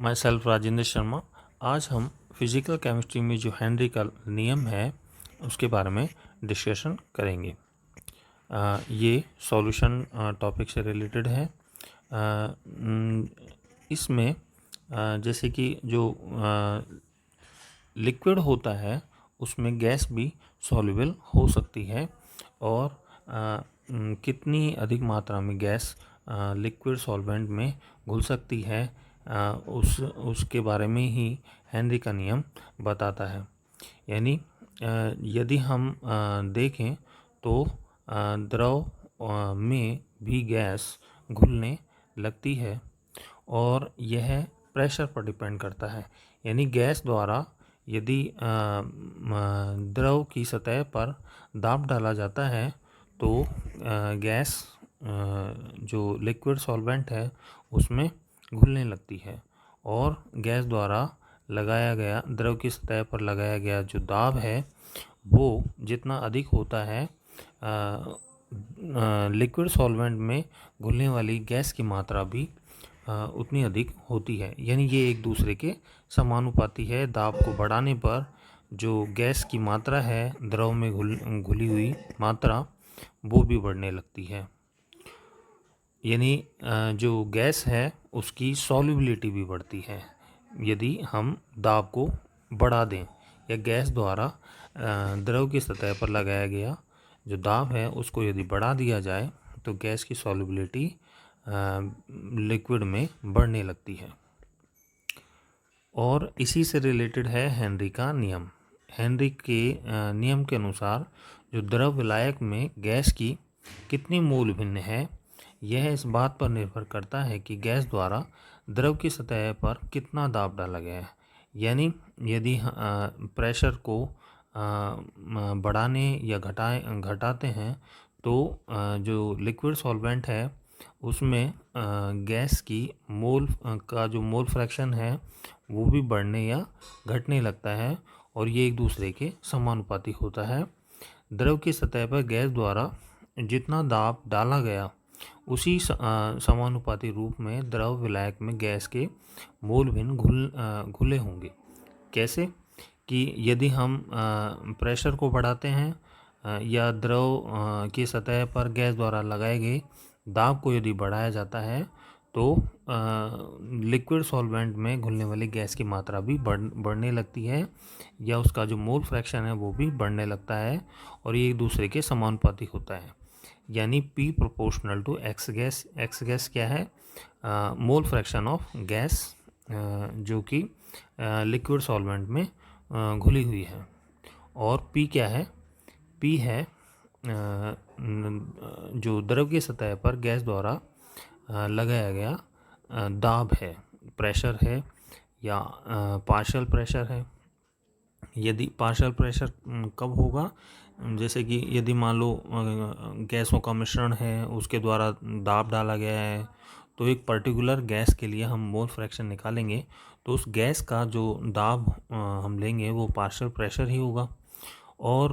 My self Rajendra Sharma. आज हम physical chemistry में जो हेनरी का नियम है उसके बारे में डिस्कशन करेंगे। ये सॉल्यूशन टॉपिक से रिलेटेड है। इसमें जैसे कि जो लिक्विड होता है उसमें गैस भी सॉल्युबल हो सकती है और कितनी अधिक मात्रा में गैस लिक्विड सॉल्वेंट में घुल सकती है उसके बारे में ही हेनरी का नियम बताता है। यानी यदि हम देखें तो द्रव में भी गैस घुलने लगती है और यह प्रेशर पर डिपेंड करता है। यानी गैस द्वारा यदि द्रव की सतह पर दाब डाला जाता है तो गैस जो लिक्विड सॉल्वेंट है उसमें घुलने लगती है और गैस द्वारा लगाया गया द्रव की सतह पर लगाया गया जो दाब है वो जितना अधिक होता है लिक्विड सॉल्वेंट में घुलने वाली गैस की मात्रा भी उतनी अधिक होती है। यानी ये एक दूसरे के समानुपाती है। दाब को बढ़ाने पर जो गैस की मात्रा है द्रव में घुली हुई मात्रा वो भी बढ़ने लगती है। यानी जो गैस है उसकी सॉल्युबिलिटी भी बढ़ती है यदि हम दाब को बढ़ा दें या गैस द्वारा द्रव की सतह पर लगाया गया जो दाब है उसको यदि बढ़ा दिया जाए तो गैस की सॉल्युबिलिटी लिक्विड में बढ़ने लगती है। और इसी से रिलेटेड है हेनरी का नियम। हेनरी के नियम के अनुसार जो द्रव विलायक में गैस की कितनी मोल भिन्न है यह इस बात पर निर्भर करता है कि गैस द्वारा द्रव की सतह पर कितना दाब डाला गया है। यानी यदि प्रेशर को बढ़ाने या घटाते हैं तो जो लिक्विड सॉल्वेंट है उसमें गैस की मोल का जो मोल फ्रैक्शन है वो भी बढ़ने या घटने लगता है और ये एक दूसरे के समानुपाती होता है। द्रव की सतह पर गैस द्वारा जितना दाब डाला गया उसी समानुपाती रूप में द्रव विलायक में गैस के मोल भिन्न घुले होंगे। कैसे कि यदि हम प्रेशर को बढ़ाते हैं या द्रव की सतह पर गैस द्वारा लगाए गए दाब को यदि बढ़ाया जाता है तो लिक्विड सॉल्वेंट में घुलने वाली गैस की मात्रा भी बढ़ने लगती है या उसका जो मोल फ्रैक्शन है वो भी बढ़ने लगता है और ये एक दूसरे के समानुपाती होता है। यानी P proportional to X gas. X gas क्या है? मोल फ्रैक्शन ऑफ गैस जो कि लिक्विड सॉल्वेंट में घुली हुई है। और P क्या है? P है जो द्रव की सतह पर गैस द्वारा लगाया गया दाब है, प्रेशर है या पार्शियल प्रेशर है। यदि पार्शियल प्रेशर कब होगा? जैसे कि यदि मान लो गैसों का मिश्रण है उसके द्वारा दाब डाला गया है तो एक पर्टिकुलर गैस के लिए हम मोल फ्रैक्शन निकालेंगे तो उस गैस का जो दाब हम लेंगे वो पार्शियल प्रेशर ही होगा। और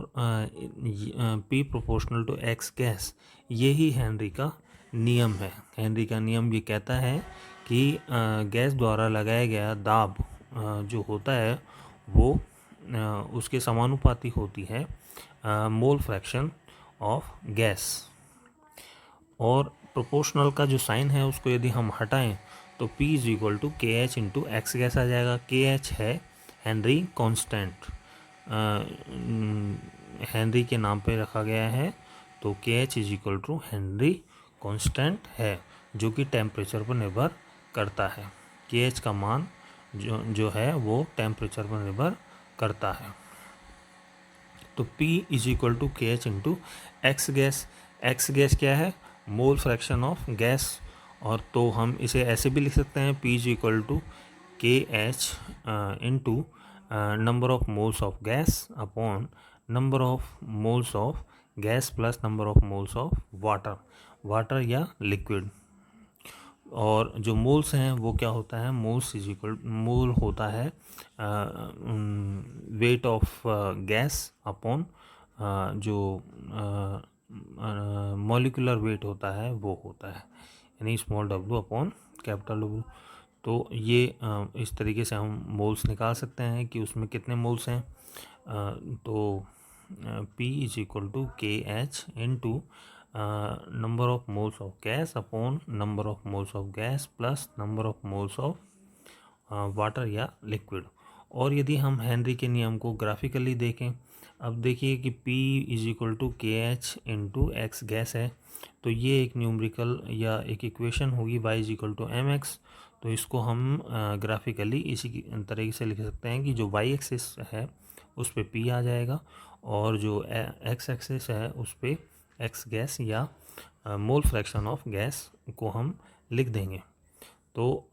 P proportional to X gas यही हेनरी का नियम है। हेनरी का नियम ये कहता है कि गैस द्वारा लगाया गया दाब जो होता है वो उसके समानुपाती होती है मोल फ्रैक्शन ऑफ गैस। और प्रोपोर्शनल का जो साइन है उसको यदि हम हटाएं तो P इज इक्वल टू के एच इंटू एक्स गैस आ जाएगा। के एच है हेनरी कांस्टेंट, हेनरी के नाम पे रखा गया है तो K H is equal to Henry constant है जो कि टेम्परेचर पर निर्भर करता है। के एच का मान जो है वो टेम्परेचर पर निर्भर करता है। तो P इज इक्वल टू के H into x gas. X gas क्या है? Mole fraction of gas. और तो हम इसे ऐसे भी लिख सकते हैं P इज इक्वल टू के H into number of moles of gas upon number of moles of gas plus number of moles of water या लिक्विड। और जो मोल्स हैं वो क्या होता है? मोल्स इज इक्वल मोल होता है वेट ऑफ गैस अपॉन जो मॉलिक्यूलर वेट होता है वो होता है यानी small w upon capital W। तो ये इस तरीके से हम मोल्स निकाल सकते हैं कि उसमें कितने मोल्स हैं। तो P इज इक्वल टू के H into number of moles of gas upon number of moles of gas plus number of moles of water या लिक्विड। और यदि हम हेनरी के नियम को ग्राफिकली देखें, अब देखिए कि P इज इक्वल टू के एच इंटू एक्स गैस है, तो ये एक न्यूमरिकल या एक इक्वेशन होगी y is equal to M X. तो इसको हम ग्राफिकली इसी तरीके से लिख सकते हैं कि जो y एक्सिस है उस पे P आ जाएगा और जो x एक्सिस है उस पे x गैस या मोल फ्रैक्शन ऑफ गैस को हम लिख देंगे। तो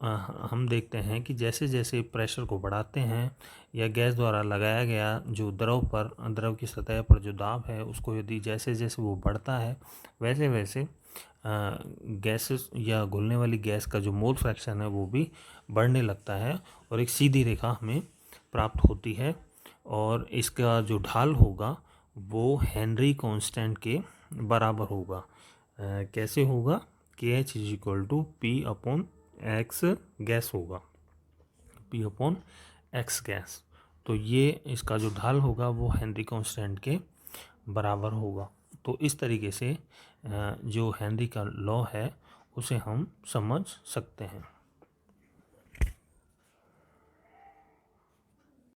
हम देखते हैं कि जैसे जैसे प्रेशर को बढ़ाते हैं या गैस द्वारा लगाया गया जो द्रव की सतह पर जो दाब है उसको यदि जैसे जैसे वो बढ़ता है वैसे वैसे गैसेस या घुलने वाली गैस का जो मोल फ्रैक्शन है वो भी बढ़ने लगता है और एक सीधी रेखा हमें प्राप्त होती है। और इसका जो ढाल होगा वो हेनरी कांस्टेंट के बराबर होगा। कैसे होगा? K H is equal to P upon X gas होगा, P अपॉन एक्स गैस। तो ये इसका जो ढाल होगा वो हेनरी कांस्टेंट के बराबर होगा। तो इस तरीके से जो हेनरी का लॉ है उसे हम समझ सकते हैं।